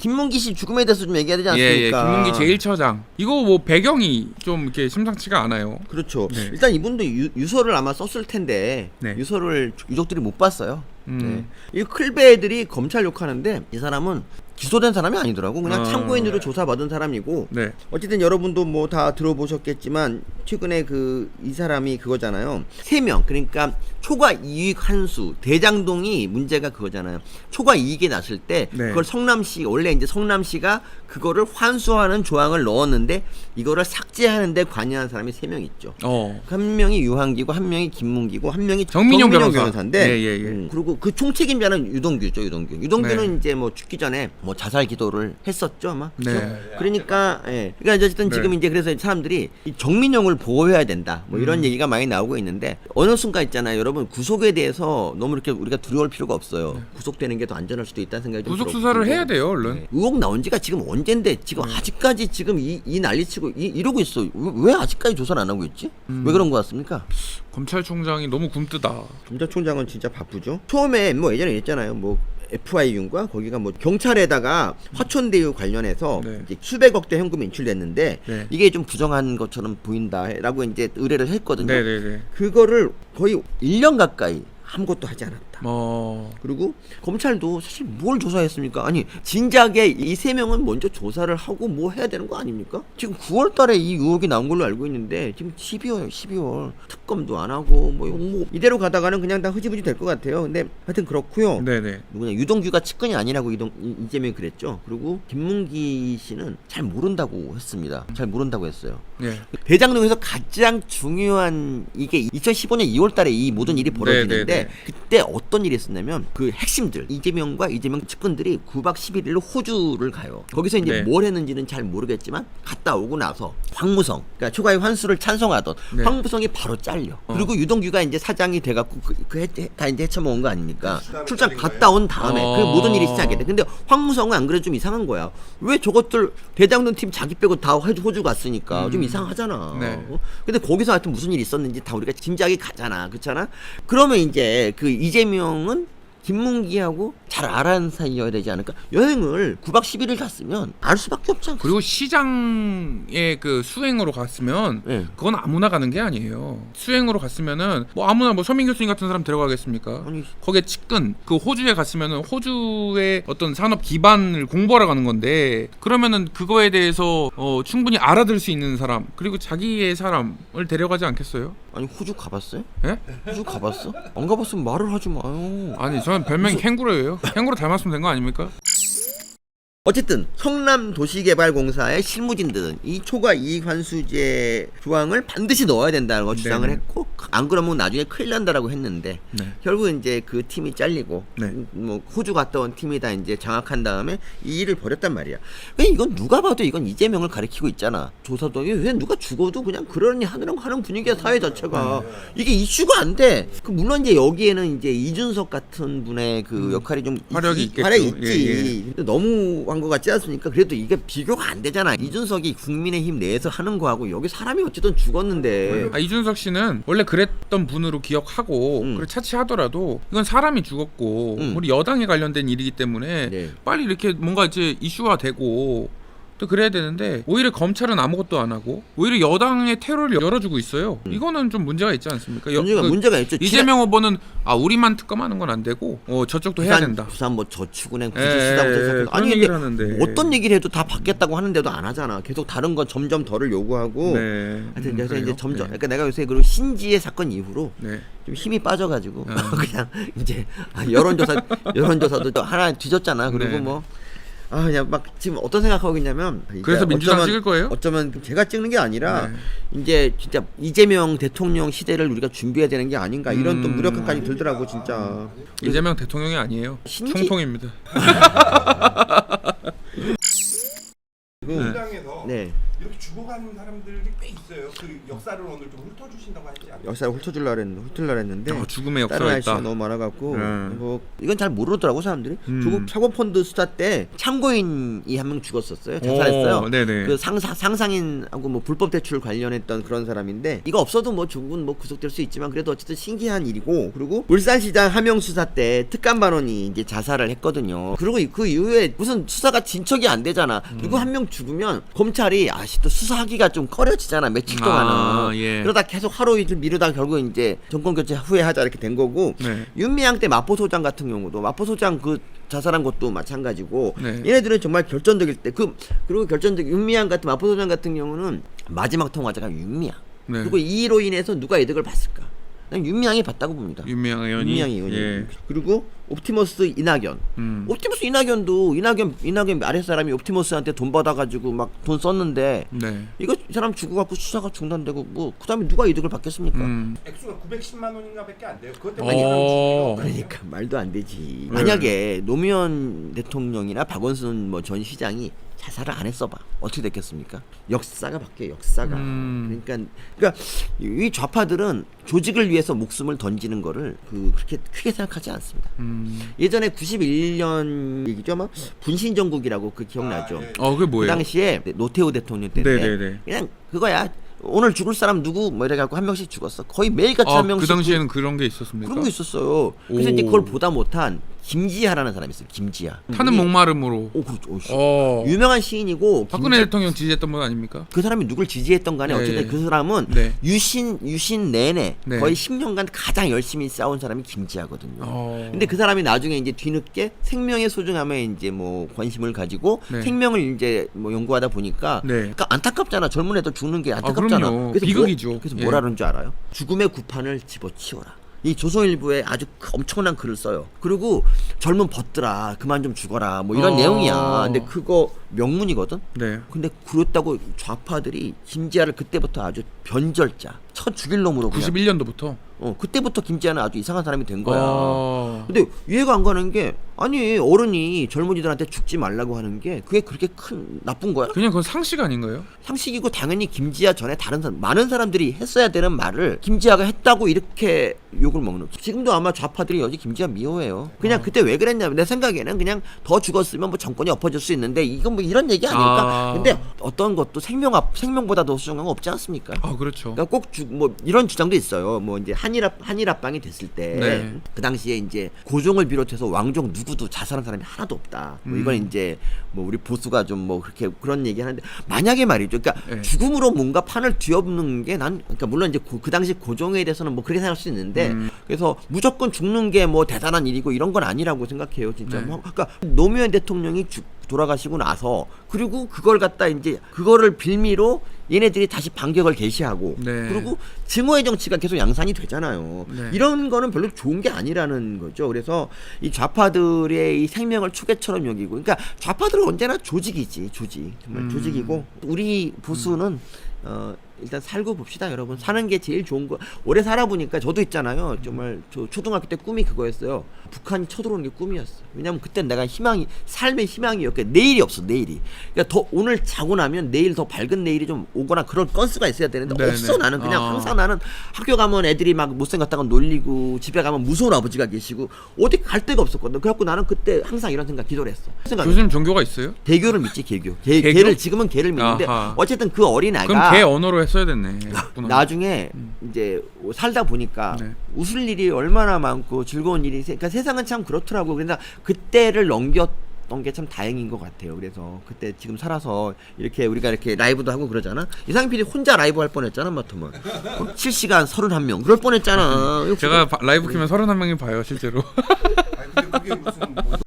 김문기 씨 죽음에 대해서 좀 얘기해야 되지 예, 않습니까? 김문기 제1처장. 이거 뭐 배경이 좀 이렇게 심상치가 않아요. 그렇죠. 네. 일단 이분도 유서를 아마 썼을 텐데 네. 유서를 유족들이 못 봤어요. 네. 이 클베 애들이 검찰 욕하는데 이 사람은 기소된 사람이 아니더라고. 그냥 참고인으로 조사받은 사람이고. 네. 어쨌든 여러분도 뭐 다 들어보셨겠지만 최근에 이 사람이 그거잖아요. 3명 그러니까 초과 이익 환수 대장동이 문제가 그거잖아요. 초과 이익이 났을 때 네. 그걸 성남시 원래 이제 성남시가 그거를 환수하는 조항을 넣었는데 이거를 삭제하는데 관여한 사람이 3명 있죠. 한 명이 유한기고 한 명이 김문기고 한 명이 정민용 변호사인데 예. 그리고 그 총책임자는 유동규죠. 유동규는 네. 이제 뭐 죽기 전에 뭐 자살 기도를 했었죠 아마. 네. 그렇죠? 그러니까 그러니까 어쨌든 네. 지금 이제 그래서 사람들이 이 정민용을 보호해야 된다 뭐 이런 얘기가 많이 나오고 있는데 어느 순간 있잖아요 여러분 구속에 대해서 너무 이렇게 우리가 두려울 필요가 없어요. 구속되는 게 더 안전할 수도 있다는 생각이 좀 구속 들었고. 수사를 해야 돼요, 얼른. 의혹 나온 지가 지금 언젠데 지금 아직까지 지금 이 난리치고 이러고 있어. 왜 아직까지 조사를 안 하고 있지? 왜 그런 것 같습니까? 검찰총장이 너무 굼뜨다. 검찰총장은 진짜 바쁘죠. 처음에 뭐 예전에 있잖아요. 뭐 FI윤과 거기가 뭐 경찰에다가 화천대유 관련해서 네. 이제 수백억 대 현금이 인출됐는데 네. 이게 좀 부정한 것처럼 보인다라고 이제 의뢰를 했거든요. 네네네. 그거를 거의 1년 가까이 아무것도 하지 않았다. 그리고 검찰도 사실 뭘 조사했습니까? 아니 진작에 이 3명은 먼저 조사를 하고 뭐 해야 되는 거 아닙니까? 지금 9월 달에 이 의혹이 나온 걸로 알고 있는데 지금 12월 특검도 안 하고 뭐 이대로 가다가는 그냥 다 흐지부지 될 것 같아요. 근데 하여튼 그렇고요. 네네. 누구냐 유동규가 측근이 아니라고 이재명이 그랬죠. 그리고 김문기 씨는 잘 모른다고 했습니다. 잘 모른다고 했어요. 네. 대장동에서 가장 중요한 이게 2015년 2월 달에 이 모든 일이 벌어지는데 네네네. 그때 어떤 일이 있었냐면 그 핵심들 이재명과 이재명 측근들이 9박 11일로 호주를 가요. 거기서 이제 네. 뭘 했는지는 잘 모르겠지만 갔다 오고 나서 황무성 그러니까 초과의 환수를 찬성하던 네. 황무성이 바로 잘려. 그리고 유동규가 이제 사장이 돼갖고 다 이제 헤쳐먹은 거 아닙니까? 출장 갔다 온 다음에 그 모든 일이 시작이 돼. 근데 황무성은 안 그래도 좀 이상한 거야. 왜 저것들 대장동 팀 자기 빼고 다 호주 갔으니까 좀 이상하잖아. 네. 근데 거기서 하여튼 무슨 일이 있었는지 다 우리가 진작에 가잖아. 그렇잖아? 그러면 이제 그 이재명은 김문기하고 잘 알아는 사이여야 되지 않을까? 여행을 9박 11일 갔으면 알 수밖에 없잖아. 그리고 시장에 그 수행으로 갔으면 네. 그건 아무나 가는 게 아니에요. 수행으로 갔으면은 뭐 아무나 뭐 서민 교수님 같은 사람 데려가겠습니까? 아니. 거기에 측근 그 호주에 갔으면은 호주의 어떤 산업 기반을 공부하러 가는 건데 그러면은 그거에 대해서 충분히 알아들 수 있는 사람 그리고 자기의 사람을 데려가지 않겠어요? 아니 호주 가봤어요? 예? 호주 가봤어? 안 가봤으면 말을 하지 마요. 아니 저는 별명이 캥거루예요. 캥거루 닮았으면 된 거 아닙니까? 어쨌든 성남도시개발공사의 실무진들은 이 초과 이익환수제 조항을 반드시 넣어야 된다는 걸 주장을 네네. 했고 안 그러면 나중에 큰일 난다라고 했는데 네. 결국 이제 그 팀이 잘리고 네. 뭐 호주 갔다 온 팀이 다 이제 장악한 다음에 이 일을 벌였단 말이야. 왜 이건 누가 봐도 이건 이재명을 가리키고 있잖아. 조사도 왜 누가 죽어도 그냥 그러니 하는 분위기야 사회 자체가. 이게 이슈가 안 돼. 그 물론 이제 여기에는 이제 이준석 같은 분의 그 역할이 좀 화력이 있겠죠. 화력이 있지. 예. 근데 너무 한 것 같지 않습니까? 그래도 이게 비교가 안 되잖아. 이준석이 국민의힘 내에서 하는 거하고 여기 사람이 어쨌든 죽었는데. 이준석 씨는 원래 그랬던 분으로 기억하고 그리고 차치하더라도 이건 사람이 죽었고 우리 여당에 관련된 일이기 때문에 네. 빨리 이렇게 뭔가 이제 이슈화 되고 또 그래야 되는데 오히려 검찰은 아무것도 안 하고 오히려 여당의 테러를 열어주고 있어요. 이거는 좀 문제가 있지 않습니까? 문제가 있죠. 이재명 후보는 우리만 특검하는 건 안 되고 저쪽도 해야 된다. 부산 뭐 저축은행 구조시다부터 시작해서 그런 얘기를 하는데 어떤 얘기를 해도 다 받겠다고 하는데도 안 하잖아. 계속 다른 건 점점 덜을 요구하고. 네. 하여튼 그래서 그래요? 이제 점점 네. 그러니까 내가 요새 그리고 신지의 사건 이후로 네. 좀 힘이 빠져가지고 그냥 이제 여론조사도 또 하나 뒤졌잖아. 그리고 네. 뭐. 그냥 막 지금 어떤 생각하고 있냐면 그래서 민주당 찍을 거예요? 어쩌면 제가 찍는 게 아니라 네. 이제 진짜 이재명 대통령 시대를 우리가 준비해야 되는 게 아닌가 이런 또 무력감까지 들더라고 진짜. 이재명 대통령이 아니에요. 총통입니다. 그리고 민주당에서 네. 이렇게 죽어가는 사람들이 꽤 있어요. 그 역사를 역사를 오늘 좀 훑어주신다고 하지 않나요? 역사를 훑으려 했는데 죽음의 다른 역사가 아저씨가 있다. 너무 많아갖고 네. 뭐 이건 잘 모르더라고 사람들이. 조국 사모펀드 수사 때 참고인이 한 명 죽었었어요. 자살했어요. 오, 네네. 그 상상인하고 뭐 불법 대출 관련했던 그런 사람인데 이거 없어도 뭐 조국은 뭐 구속될 수 있지만 그래도 어쨌든 신기한 일이고, 그리고 울산시장 하명 수사 때 특감반원이 이제 자살을 했거든요. 그리고 그 이후에 무슨 수사가 진척이 안 되잖아. 누구 한 명 죽으면 검찰이 또 수사하기가 좀 꺼려지잖아, 며칠 동안은. 예. 그러다 계속 하루 이틀 미루다 결국 이제 정권 교체 후에 하자 이렇게 된 거고. 네. 윤미향 때 마포소장 같은 경우도 마포소장 그 자살한 것도 마찬가지고. 네. 얘네들은 정말 결정적일 때 그리고 윤미향 같은 마포소장 같은 경우는 마지막 통화자가 윤미향. 네. 그리고 이로 인해서 누가 이득을 봤을까? 난 윤미향이 봤다고 봅니다. 윤미향 의원이. 윤미향 의원이. 예. 그리고 옵티머스 이낙연. 옵티머스 이낙연도 이낙연 아랫사람이 옵티머스한테 돈 받아가지고 막 돈 썼는데 네. 이거 이 사람 죽어갖고 수사가 중단되고 뭐 그다음에 누가 이득을 받겠습니까? 액수가 910만 원인가 밖에 안 돼요. 그것 어. 때문에 사람 죽이는 거. 그러니까 말도 안 되지. 만약에 노무현 대통령이나 박원순 뭐 전 시장이 자살을 안 했어봐, 어떻게 됐겠습니까? 역사가 바뀌어, 역사가. 그러니까 이 좌파들은 조직을 위해서 목숨을 던지는 거를 그렇게 크게 생각하지 않습니다. 예전에 91년 얘기죠, 아마 분신정국이라고 그 기억나죠? 예. 그게 그 뭐예요? 당시에 노태우 대통령 때인데 네네네. 그냥 그거야. 오늘 죽을 사람 누구 뭐 이래갖고 한 명씩 죽었어. 거의 매일같이 한 명씩. 그 당시에는 그런 게 있었습니까? 그런 게 있었어요. 그래서 오. 이제 그걸 보다 못한 김지하라는 사람이 있어요. 김지하. 타는 목마름으로. 그렇죠. 유명한 시인이고 박근혜 대통령 지지했던 분 아닙니까? 그 사람이 누굴 지지했던 간에 네, 어쨌든 예. 그 사람은 네. 유신 내내 네. 거의 10년간 가장 열심히 싸운 사람이 김지하거든요. 근데 근데 그 사람이 나중에 이제 뒤늦게 생명의 소중함에 이제 뭐 관심을 가지고 네. 생명을 이제 뭐 연구하다 보니까 네. 그러니까 안타깝잖아. 젊은 애들 죽는 게 안타깝잖아. 그럼요. 비극이죠. 그래서 예. 뭐라 그런 줄 알아요? 죽음의 구판을 집어치워라. 이 조선일보에 아주 엄청난 글을 써요. 그리고 젊은 벗들아 그만 좀 죽어라 뭐 이런 내용이야. 근데 그거 명문이거든. 네. 근데 그렇다고 좌파들이 김지하를 그때부터 아주 변절자, 쳐 죽일 놈으로 그냥. 91년도부터. 그때부터 김지하는 아주 이상한 사람이 된 거야. 근데 이해가 안 가는 게, 아니 어른이 젊은이들한테 죽지 말라고 하는 게 그게 그렇게 큰 나쁜 거야? 그냥 그건 상식 아닌가요? 상식이고 당연히 김지하 전에 다른 사람, 많은 사람들이 했어야 되는 말을 김지하가 했다고 이렇게 욕을 먹는. 지금도 아마 좌파들이 여지 김지하 미워해요. 그냥 그때 왜 그랬냐면 내 생각에는 그냥 더 죽었으면 뭐 정권이 엎어질 수 있는데 이건 뭐 이런 얘기 아닐까? 근데 어떤 것도 생명보다 더 소중한 거 없지 않습니까? 그렇죠. 그러니까 꼭 뭐 이런 주장도 있어요. 뭐 이제 한일 합방이 됐을 때 네. 그 당시에 이제 고종을 비롯해서 왕족 누구도 자살한 사람이 하나도 없다. 뭐 이건 이제 뭐 우리 보수가 좀 뭐 그렇게 그런 얘기 하는데, 만약에 말이죠. 그러니까 네. 죽음으로 뭔가 판을 뒤엎는 게 난 그러니까 물론 이제 그 당시 고종에 대해서는 뭐 그렇게 생각할 수 있는데 그래서 무조건 죽는 게 뭐 대단한 일이고 이런 건 아니라고 생각해요. 진짜. 네. 그러니까 노무현 대통령이 돌아가시고 나서 그리고 그걸 갖다 이제 그거를 빌미로 얘네들이 다시 반격을 개시하고 네. 그리고 증오의 정치가 계속 양산이 되잖아요. 네. 이런 거는 별로 좋은 게 아니라는 거죠. 그래서 이 좌파들의 이 생명을 초계처럼 여기고, 그러니까 좌파들은 언제나 조직이지, 조직. 정말 조직이고, 우리 보수는 일단 살고 봅시다, 여러분. 사는 게 제일 좋은 거. 오래 살아보니까 저도 있잖아요. 정말 저 초등학교 때 꿈이 그거였어요. 북한이 쳐들어오는 게 꿈이었어. 왜냐면 그때 내가 삶의 희망이었게. 내일이 없어, 내일이. 그러니까 더 오늘 자고 나면 내일 더 밝은 내일이 좀 오거나 그런 건수가 있어야 되는데 네네. 없어. 나는 그냥 항상 나는 학교 가면 애들이 막 못생겼다고 놀리고 집에 가면 무서운 아버지가 계시고 어디 갈 데가 없었거든. 그래갖고 나는 그때 항상 이런 생각, 기도를 했어. 교수님 종교가 있어요? 개교를 믿지, 개교. 개교? 개를 지금은 개를 믿는데 아하. 어쨌든 그 어린 아이가 그럼 개 언어로 했어야 됐네. 나중에 이제 살다 보니까 네. 웃을 일이 얼마나 많고 즐거운 일이 그러니까 세상은 참 그렇더라고. 그러니까 그때를 넘겼던 게 참 다행인 것 같아요. 그래서 그때 지금 살아서 이렇게 우리가 이렇게 라이브도 하고 그러잖아. 이상민 PD 혼자 라이브 할 뻔했잖아, 마트만. 7시간 31명 그럴 뻔했잖아. 제가 라이브 키면 31명이 봐요, 실제로. 아니 근데 그게 무슨 뭐